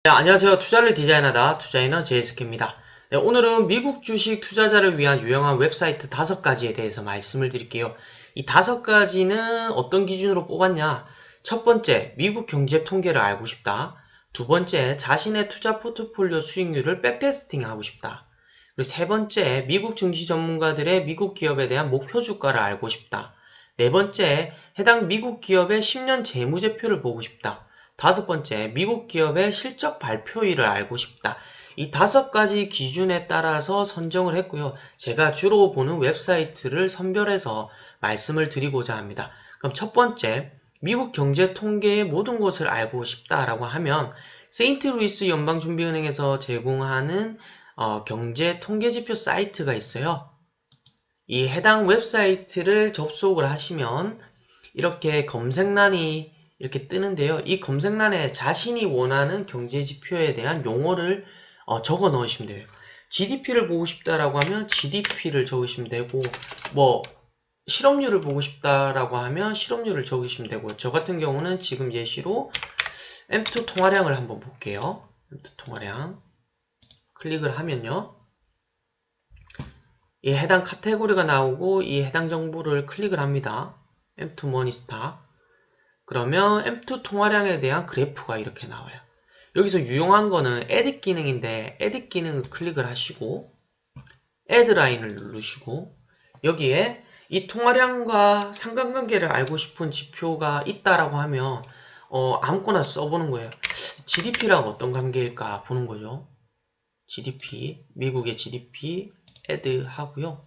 네, 안녕하세요. 투자를 디자인하다 투자이너 제이스케입니다. 네, 오늘은 미국 주식 투자자를 위한 유용한 웹사이트 5가지에 대해서 말씀을 드릴게요. 이 5가지는 어떤 기준으로 뽑았냐? 첫 번째, 미국 경제 통계를 알고 싶다. 두 번째, 자신의 투자 포트폴리오 수익률을 백테스팅하고 싶다. 그리고 세 번째, 미국 증시 전문가들의 미국 기업에 대한 목표 주가를 알고 싶다. 네 번째, 해당 미국 기업의 10년 재무제표를 보고 싶다. 다섯 번째, 미국 기업의 실적 발표일을 알고 싶다. 이 5가지 기준에 따라서 선정을 했고요. 제가 주로 보는 웹사이트를 선별해서 말씀을 드리고자 합니다. 그럼 첫 번째, 미국 경제 통계의 모든 것을 알고 싶다라고 하면 세인트루이스 연방준비은행에서 제공하는 경제 통계지표 사이트가 있어요. 이 해당 웹사이트를 접속을 하시면 이렇게 검색란이 이렇게 뜨는데요. 이 검색란에 자신이 원하는 경제지표에 대한 용어를 적어 넣으시면 돼요. GDP를 보고 싶다라고 하면 GDP를 적으시면 되고, 실업률을 보고 싶다라고 하면 실업률을 적으시면 되고, 저 같은 경우는 지금 예시로 M2 통화량을 한번 볼게요. M2 통화량 클릭을 하면요, 이 해당 카테고리가 나오고 이 해당 정보를 클릭을 합니다. M2 머니스타. 그러면 M2 통화량에 대한 그래프가 이렇게 나와요. 여기서 유용한 거는 에딧 기능인데 에딧 기능을 클릭을 하시고 애드 라인을 누르시고 여기에 이 통화량과 상관관계를 알고 싶은 지표가 있다라고 하면 아무거나 써보는 거예요. GDP랑 어떤 관계일까 보는 거죠. GDP, 미국의 GDP 애드 하고요.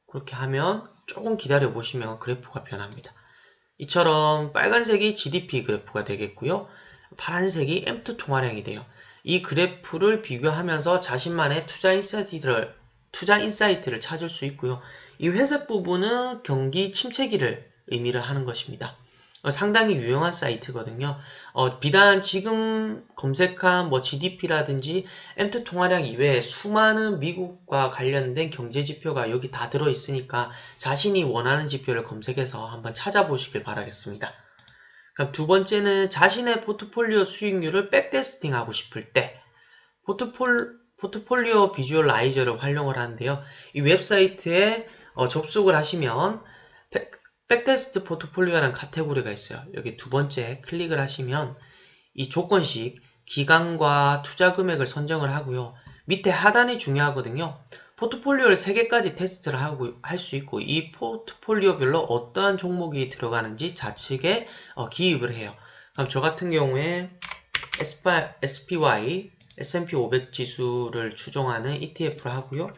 그렇게 하면 조금 기다려 보시면 그래프가 변합니다. 이처럼 빨간색이 GDP 그래프가 되겠고요. 파란색이 M2 통화량이 돼요. 이 그래프를 비교하면서 자신만의 투자 인사이트를 찾을 수 있고요. 이 회색 부분은 경기 침체기를 의미를 하는 것입니다. 상당히 유용한 사이트거든요. 비단 지금 검색한 GDP라든지 M2 통화량 이외에 수많은 미국과 관련된 경제 지표가 여기 다 들어있으니까 자신이 원하는 지표를 검색해서 한번 찾아보시길 바라겠습니다. 그럼 두 번째는 자신의 포트폴리오 수익률을 백테스팅하고 싶을 때 포트폴리오 비주얼라이저를 활용을 하는데요. 이 웹사이트에 접속을 하시면 백테스트 포트폴리오라는 카테고리가 있어요. 여기 두 번째 클릭을 하시면 이 조건식 기간과 투자 금액을 선정을 하고요. 밑에 하단이 중요하거든요. 포트폴리오를 3개까지 테스트를 할 수 있고 이 포트폴리오별로 어떠한 종목이 들어가는지 좌측에 기입을 해요. 그럼 저 같은 경우에 SPY, S&P 500 지수를 추종하는 ETF를 하고요.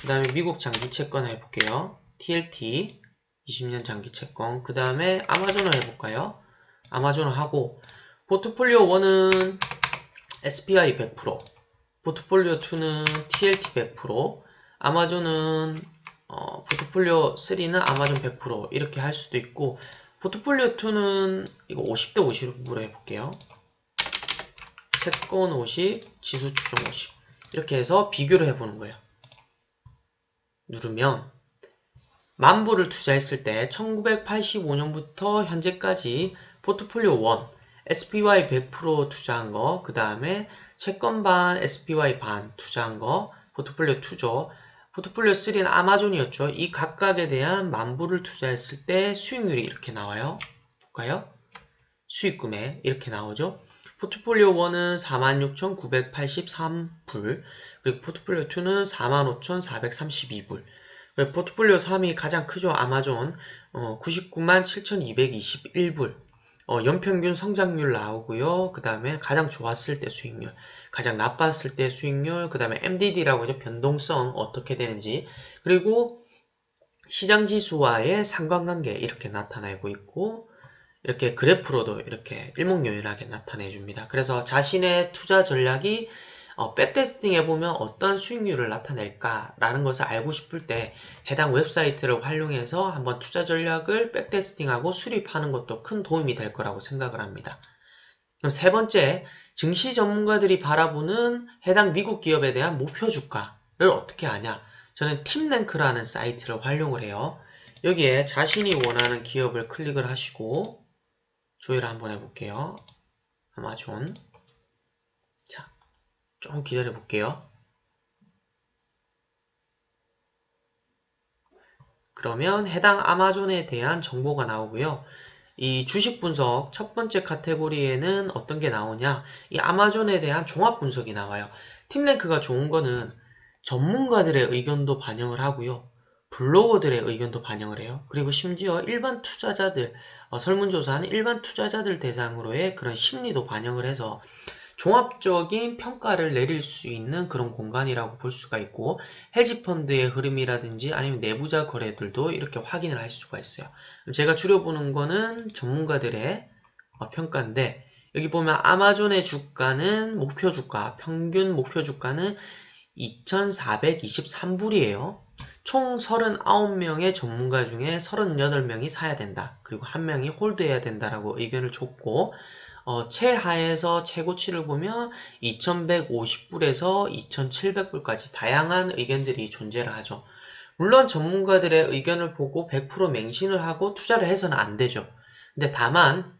그 다음에 미국 장기 채권 해볼게요. TLT 20년 장기 채권. 그 다음에 아마존을 해볼까요? 아마존을 하고 포트폴리오 1은 SPY 100%, 포트폴리오 2는 TLT 100%, 아마존은 포트폴리오 3는 아마존 100% 이렇게 할 수도 있고 포트폴리오 2는 이거 50대 50으로 해볼게요. 채권 50, 지수 추종 50 이렇게 해서 비교를 해보는 거예요. 누르면 만불을 투자했을 때 1985년부터 현재까지 포트폴리오 1, SPY 100% 투자한 거, 그 다음에 채권 반, SPY 반 투자한 거, 포트폴리오 2죠. 포트폴리오 3는 아마존이었죠. 이 각각에 대한 만불을 투자했을 때 수익률이 이렇게 나와요. 볼까요? 수익 금액 이렇게 나오죠. 포트폴리오 1은 46,983불, 그리고 포트폴리오 2는 45,432불, 포트폴리오 3이 가장 크죠. 아마존 997,221불. 연평균 성장률 나오고요. 그 다음에 가장 좋았을 때 수익률, 가장 나빴을 때 수익률, 그 다음에 MDD라고 하죠. 변동성 어떻게 되는지, 그리고 시장지수와의 상관관계 이렇게 나타내고 있고 이렇게 그래프로도 이렇게 일목요연하게 나타내 줍니다. 그래서 자신의 투자 전략이 백테스팅 해보면 어떤 수익률을 나타낼까라는 것을 알고 싶을 때 해당 웹사이트를 활용해서 한번 투자 전략을 백테스팅하고 수립하는 것도 큰 도움이 될 거라고 생각을 합니다. 그럼 세 번째, 증시 전문가들이 바라보는 해당 미국 기업에 대한 목표 주가를 어떻게 아냐? 저는 팀랭크라는 사이트를 활용을 해요. 여기에 자신이 원하는 기업을 클릭을 하시고 조회를 한번 해볼게요. 아마존. 자, 좀 기다려 볼게요. 그러면 해당 아마존에 대한 정보가 나오고요. 이 주식 분석 첫 번째 카테고리에는 어떤 게 나오냐? 이 아마존에 대한 종합 분석이 나와요. 팀랭크가 좋은 거는 전문가들의 의견도 반영을 하고요. 블로거들의 의견도 반영을 해요. 그리고 심지어 일반 투자자들, 설문조사하는 일반 투자자들 대상으로의 그런 심리도 반영을 해서 종합적인 평가를 내릴 수 있는 그런 공간이라고 볼 수가 있고, 헤지펀드의 흐름이라든지 아니면 내부자 거래들도 이렇게 확인을 할 수가 있어요. 제가 줄여보는 거는 전문가들의 평가인데, 여기 보면 아마존의 주가는 목표 주가, 평균 목표 주가는 2,423불이에요. 총 39명의 전문가 중에 38명이 사야 된다. 그리고 1명이 홀드해야 된다라고 의견을 줬고, 최하에서 최고치를 보면 2150불에서 2700불까지 다양한 의견들이 존재를 하죠. 물론 전문가들의 의견을 보고 100% 맹신을 하고 투자를 해서는 안 되죠. 근데 다만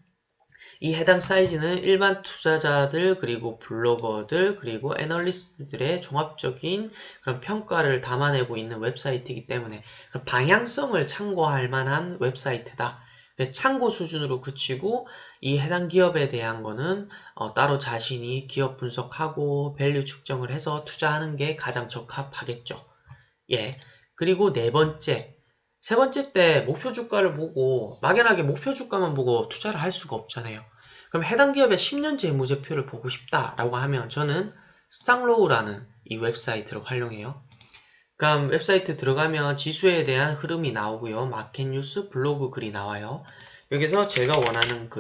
이 해당 사이즈는 일반 투자자들 그리고 블로거들 그리고 애널리스트들의 종합적인 그런 평가를 담아내고 있는 웹사이트이기 때문에 방향성을 참고할 만한 웹사이트다. 참고 수준으로 그치고 이 해당 기업에 대한 거는 따로 자신이 기업 분석하고 밸류 측정을 해서 투자하는 게 가장 적합하겠죠. 예. 그리고 세 번째 때 목표 주가를 보고 막연하게 목표 주가만 보고 투자를 할 수가 없잖아요. 그럼 해당 기업의 10년 재무제표를 보고 싶다라고 하면 저는 스탁로우라는 이 웹사이트를 활용해요. 그럼 웹사이트 들어가면 지수에 대한 흐름이 나오고요. 마켓뉴스 블로그 글이 나와요. 여기서 제가 원하는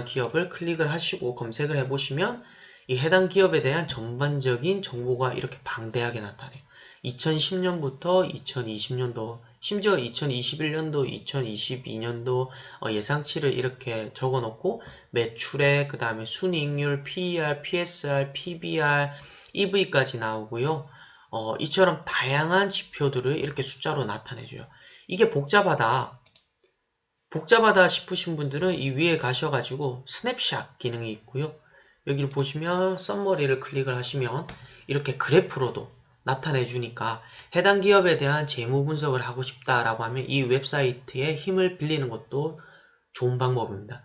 기업을 클릭을 하시고 검색을 해보시면 이 해당 기업에 대한 전반적인 정보가 이렇게 방대하게 나타나요. 2010년부터 2020년도, 심지어 2021년도, 2022년도 예상치를 이렇게 적어놓고 매출액, 그 다음에 순이익률, PER, PSR, PBR, EV까지 나오고요. 이처럼 다양한 지표들을 이렇게 숫자로 나타내줘요. 이게 복잡하다 싶으신 분들은 이 위에 가셔가지고 스냅샷 기능이 있고요. 여기를 보시면 썸머리를 클릭을 하시면 이렇게 그래프로도 나타내 주니까 해당 기업에 대한 재무 분석을 하고 싶다라고 하면 이 웹사이트의 힘을 빌리는 것도 좋은 방법입니다.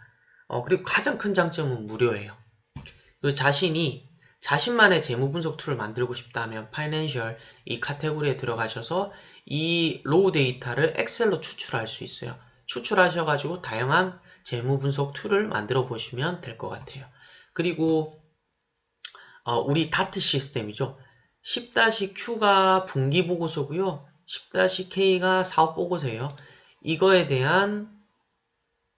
그리고 가장 큰 장점은 무료예요. 그리고 자신만의 재무 분석 툴을 만들고 싶다면 파이낸셜 이 카테고리에 들어가셔서 이 로우 데이터를 엑셀로 추출할 수 있어요. 추출하셔가지고 다양한 재무 분석 툴을 만들어 보시면 될 것 같아요. 그리고 우리 다트 시스템이죠. 10-Q가 분기 보고서고요. 10-K가 사업 보고서예요. 이거에 대한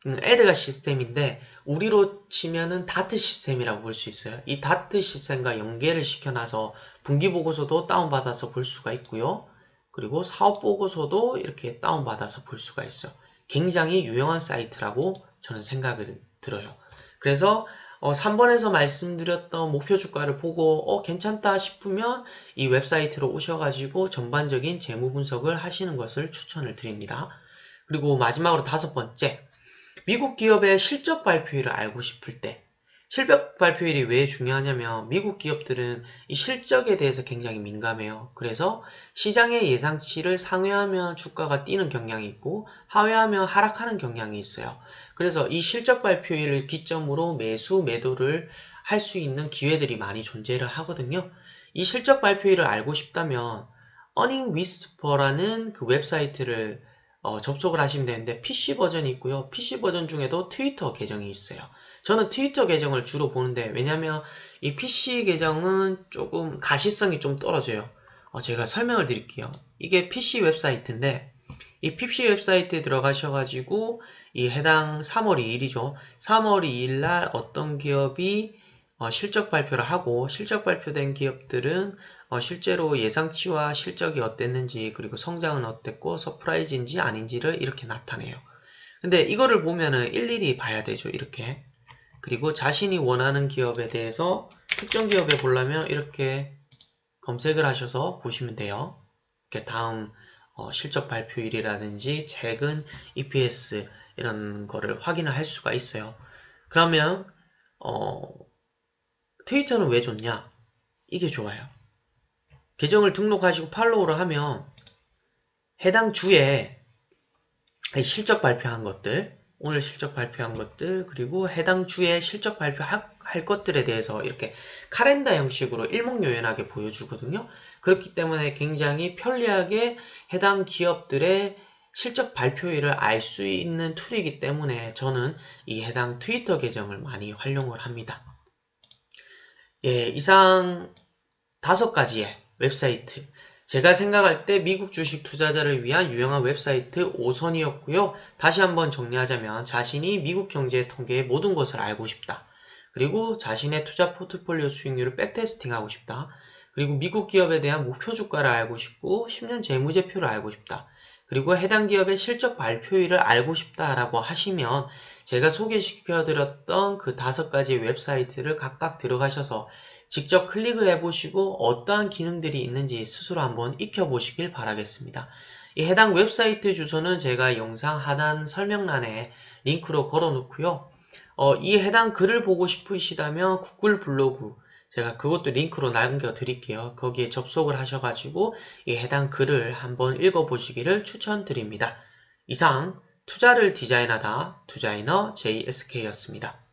에드가 시스템인데 우리로 치면은 다트 시스템이라고 볼 수 있어요. 이 다트 시스템과 연계를 시켜놔서 분기 보고서도 다운받아서 볼 수가 있고요. 그리고 사업 보고서도 이렇게 다운받아서 볼 수가 있어요. 굉장히 유용한 사이트라고 저는 생각을 들어요. 그래서 3번에서 말씀드렸던 목표 주가를 보고 괜찮다 싶으면 이 웹사이트로 오셔가지고 전반적인 재무 분석을 하시는 것을 추천을 드립니다. 그리고 마지막으로 5번째, 미국 기업의 실적 발표일을 알고 싶을 때, 실적 발표일이 왜 중요하냐면 미국 기업들은 이 실적에 대해서 굉장히 민감해요. 그래서 시장의 예상치를 상회하면 주가가 뛰는 경향이 있고 하회하면 하락하는 경향이 있어요. 그래서 이 실적 발표일을 기점으로 매수, 매도를 할 수 있는 기회들이 많이 존재를 하거든요. 이 실적 발표일을 알고 싶다면 Earning Whisper라는 그 웹사이트를 접속을 하시면 되는데 PC 버전이 있고요. PC 버전 중에도 트위터 계정이 있어요. 저는 트위터 계정을 주로 보는데 왜냐면 이 PC 계정은 조금 가시성이 좀 떨어져요. 제가 설명을 드릴게요. 이게 PC 웹사이트인데 이 PC 웹사이트에 들어가셔가지고 이 해당 3월 2일이죠. 3월 2일 날 어떤 기업이 실적 발표를 하고 실적 발표된 기업들은 실제로 예상치와 실적이 어땠는지 그리고 성장은 어땠고 서프라이즈인지 아닌지를 이렇게 나타내요. 근데 이거를 보면은 일일이 봐야 되죠. 이렇게. 그리고 자신이 원하는 기업에 대해서 특정 기업에 보려면 이렇게 검색을 하셔서 보시면 돼요. 이렇게 다음 실적 발표일이라든지 최근 EPS 이런 거를 확인을 할 수가 있어요. 그러면 트위터는 왜 좋냐? 이게 좋아요. 계정을 등록하시고 팔로우를 하면 해당 주에 실적 발표한 것들, 오늘 실적 발표한 것들, 그리고 해당 주에 실적 발표할 것들에 대해서 이렇게 카렌더 형식으로 일목요연하게 보여주거든요. 그렇기 때문에 굉장히 편리하게 해당 기업들의 실적 발표일을 알 수 있는 툴이기 때문에 저는 이 해당 트위터 계정을 많이 활용을 합니다. 예, 이상 5가지의 웹사이트, 제가 생각할 때 미국 주식 투자자를 위한 유용한 웹사이트 5선이었고요. 다시 한번 정리하자면 자신이 미국 경제 통계의 모든 것을 알고 싶다. 그리고 자신의 투자 포트폴리오 수익률을 백테스팅하고 싶다. 그리고 미국 기업에 대한 목표 주가를 알고 싶고 10년 재무제표를 알고 싶다. 그리고 해당 기업의 실적 발표일을 알고 싶다라고 하시면 제가 소개시켜드렸던 그 5가지 웹사이트를 각각 들어가셔서 직접 클릭을 해보시고 어떠한 기능들이 있는지 스스로 한번 익혀보시길 바라겠습니다. 이 해당 웹사이트 주소는 제가 영상 하단 설명란에 링크로 걸어놓고요. 이 해당 글을 보고 싶으시다면 구글 블로그, 제가 그것도 링크로 남겨드릴게요. 거기에 접속을 하셔가지고 이 해당 글을 한번 읽어보시기를 추천드립니다. 이상 투자를 디자인하다 투자이너 JSK였습니다.